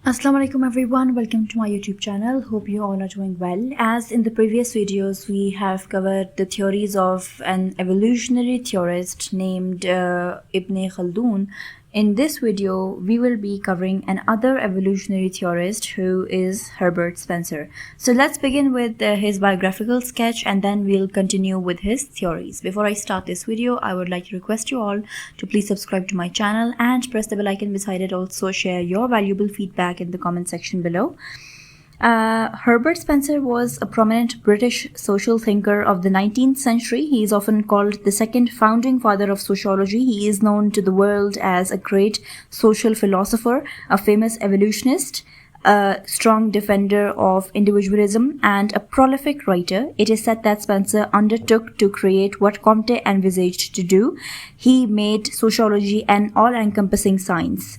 Assalamu alaikum everyone, welcome to my YouTube channel. Hope you all are doing well. As in the previous videos, we have covered the theories of an evolutionary theorist named Ibn Khaldun. In this video, we will be covering another evolutionary theorist who is Herbert Spencer. So let's begin with his biographical sketch and then we'll continue with his theories. Before I start this video, I would like to request you all to please subscribe to my channel and press the bell icon beside it. Also share your valuable feedback in the comment section below. Herbert Spencer was a prominent British social thinker of the 19th century. He is often called the second founding father of sociology. He is known to the world as a great social philosopher, a famous evolutionist, a strong defender of individualism, and a prolific writer. It is said that Spencer undertook to create what Comte envisaged to do. He made sociology an all-encompassing science.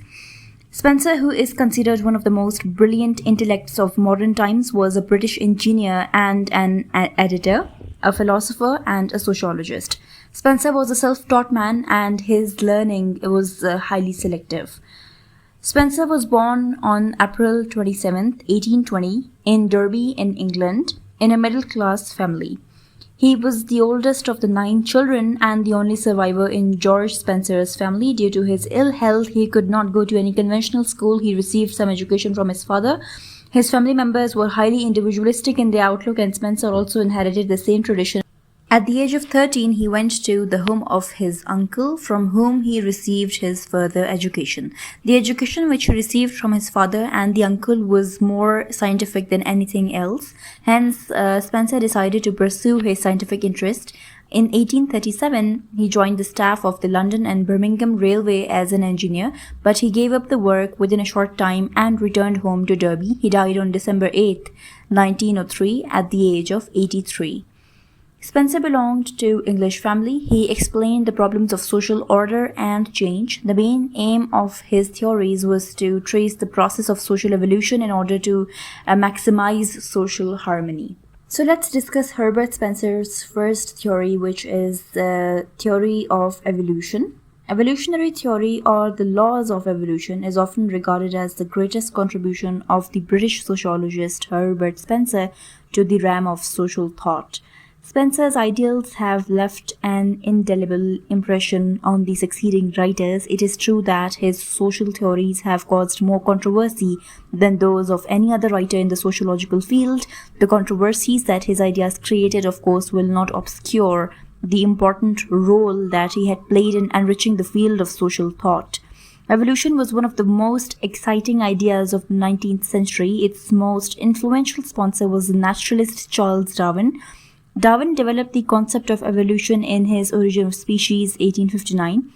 Spencer, who is considered one of the most brilliant intellects of modern times, was a British engineer and an editor, a philosopher and a sociologist. Spencer was a self-taught man and his learning was highly selective. Spencer was born on April 27, 1820, in Derby in England, in a middle-class family. He was the oldest of the 9 children and the only survivor in George Spencer's family. Due to his ill health, he could not go to any conventional school. He received some education from his father. His family members were highly individualistic in their outlook, and Spencer also inherited the same tradition. At the age of 13, he went to the home of his uncle, from whom he received his further education. The education which he received from his father and the uncle was more scientific than anything else. Hence, Spencer decided to pursue his scientific interest. In 1837, he joined the staff of the London and Birmingham Railway as an engineer, but he gave up the work within a short time and returned home to Derby. He died on December 8, 1903, at the age of 83. Spencer belonged to English family. He explained the problems of social order and change. The main aim of his theories was to trace the process of social evolution in order to maximize social harmony. So let's discuss Herbert Spencer's first theory, which is the theory of evolution. Evolutionary theory, or the laws of evolution, is often regarded as the greatest contribution of the British sociologist Herbert Spencer to the realm of social thought. Spencer's ideals have left an indelible impression on the succeeding writers. It is true that his social theories have caused more controversy than those of any other writer in the sociological field. The controversies that his ideas created, of course, will not obscure the important role that he had played in enriching the field of social thought. Evolution was one of the most exciting ideas of the 19th century. Its most influential sponsor was the naturalist Charles Darwin. Darwin developed the concept of evolution in his Origin of Species, 1859.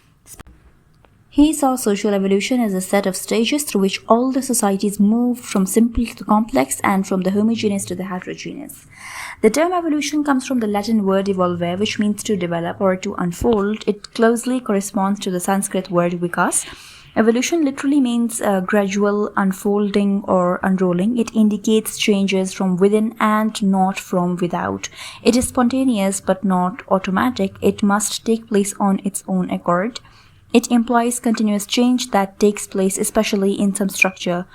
He saw social evolution as a set of stages through which all the societies moved from simple to complex and from the homogeneous to the heterogeneous. The term evolution comes from the Latin word evolvere, which means to develop or to unfold. It closely corresponds to the Sanskrit word vikas. Evolution literally means gradual unfolding or unrolling. It indicates changes from within and not from without. It is spontaneous but not automatic. It must take place on its own accord. It implies continuous change that takes place especially in some structure.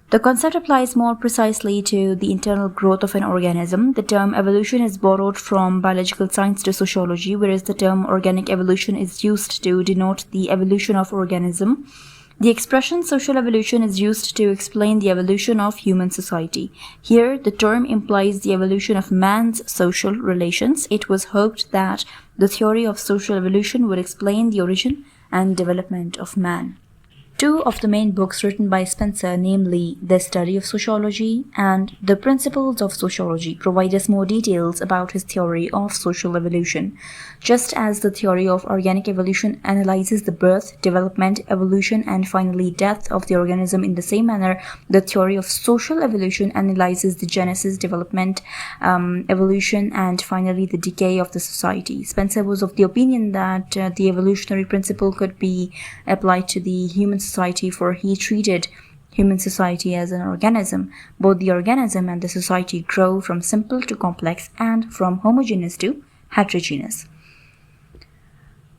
The concept applies more precisely to the internal growth of an organism. The term evolution is borrowed from biological science to sociology, whereas the term organic evolution is used to denote the evolution of organism. The expression social evolution is used to explain the evolution of human society. Here, the term implies the evolution of man's social relations. It was hoped that the theory of social evolution would explain the origin and development of man. 2 of the main books written by Spencer, namely The Study of Sociology and The Principles of Sociology, provide us more details about his theory of social evolution. Just as the theory of organic evolution analyzes the birth, development, evolution, and finally death of the organism in the same manner, the theory of social evolution analyzes the genesis, development, evolution, and finally the decay of the society. Spencer was of the opinion that the evolutionary principle could be applied to the human society, for he treated human society as an organism. Both the organism and the society grow from simple to complex and from homogeneous to heterogeneous.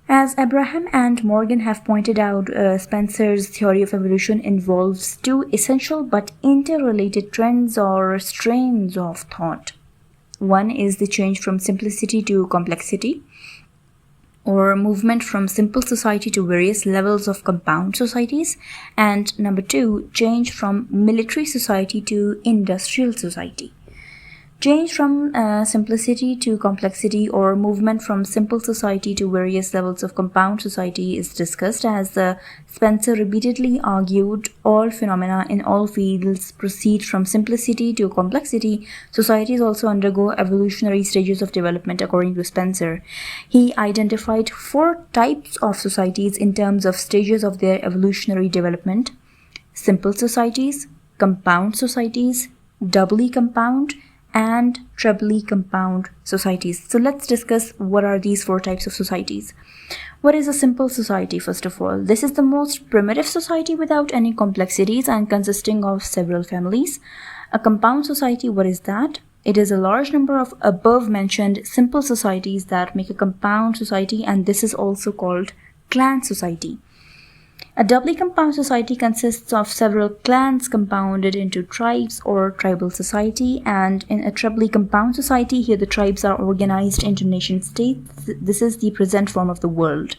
As Abraham and Morgan have pointed out, Spencer's theory of evolution involves two essential but interrelated trends or strains of thought. One is the change from simplicity to complexity, or movement from simple society to various levels of compound societies, and number two, change from military society to industrial society. Change from simplicity to complexity, or movement from simple society to various levels of compound society, is discussed as Spencer repeatedly argued all phenomena in all fields proceed from simplicity to complexity. Societies also undergo evolutionary stages of development according to Spencer. He identified 4 types of societies in terms of stages of their evolutionary development: simple societies, compound societies, doubly compound, and trebly compound societies. So let's discuss what are these 4 types of societies. What is a simple society? First of all, this is the most primitive society without any complexities and consisting of several families. A compound society, what is that? It is a large number of above mentioned simple societies that make a compound society, and this is also called clan society. A doubly compound society consists of several clans compounded into tribes or tribal society, and in a trebly compound society, here the tribes are organized into nation states. This is the present form of the world.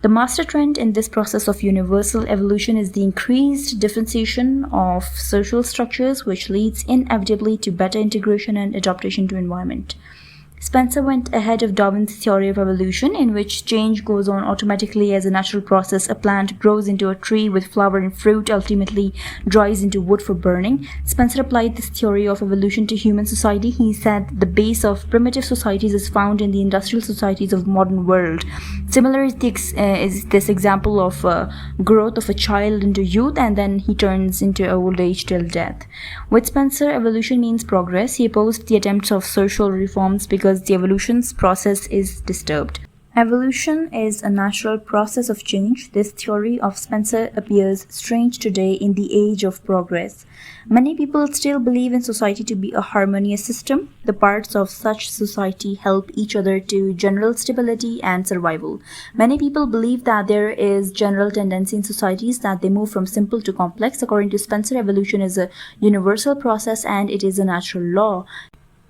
The master trend in this process of universal evolution is the increased differentiation of social structures, which leads inevitably to better integration and adaptation to environment. Spencer went ahead of Darwin's theory of evolution, in which change goes on automatically as a natural process. A plant grows into a tree with flower and fruit, ultimately dries into wood for burning. Spencer applied this theory of evolution to human society. He said the base of primitive societies is found in the industrial societies of the modern world. Similar is this example of growth of a child into youth, and then he turns into old age till death. With Spencer, evolution means progress. He opposed the attempts of social reforms because the evolution's process is disturbed. Evolution is a natural process of change. This theory of Spencer appears strange today in the age of progress. Many people still believe in society to be a harmonious system. The parts of such society help each other to general stability and survival. Many people believe that there is general tendency in societies that they move from simple to complex. According to Spencer, evolution is a universal process and it is a natural law.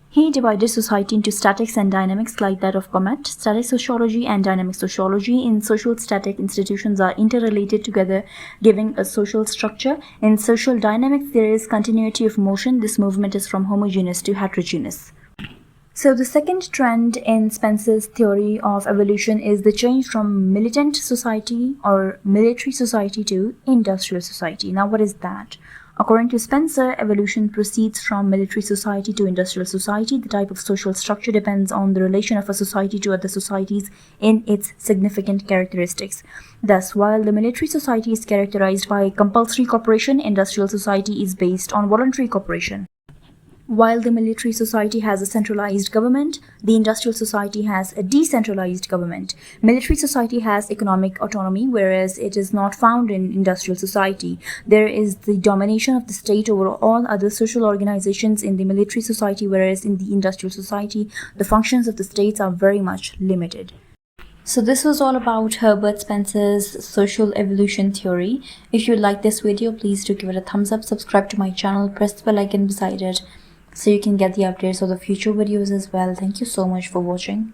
He divided society into statics and dynamics like that of Comet. Static sociology and dynamic sociology. In social, static institutions are interrelated together, giving a social structure. In social dynamics, there is continuity of motion. This movement is from homogeneous to heterogeneous. So the second trend in Spencer's theory of evolution is the change from militant society or military society to industrial society. Now, what is that? According to Spencer, evolution proceeds from military society to industrial society. The type of social structure depends on the relation of a society to other societies in its significant characteristics. Thus, while the military society is characterized by compulsory cooperation, industrial society is based on voluntary cooperation. While the military society has a centralized government, the industrial society has a decentralized government. Military society has economic autonomy, whereas it is not found in industrial society. There is the domination of the state over all other social organizations in the military society, whereas in the industrial society, the functions of the states are very much limited. So this was all about Herbert Spencer's social evolution theory. If you like this video, please do give it a thumbs up, subscribe to my channel, press the bell icon beside it, so you can get the updates of the future videos as well. Thank you so much for watching.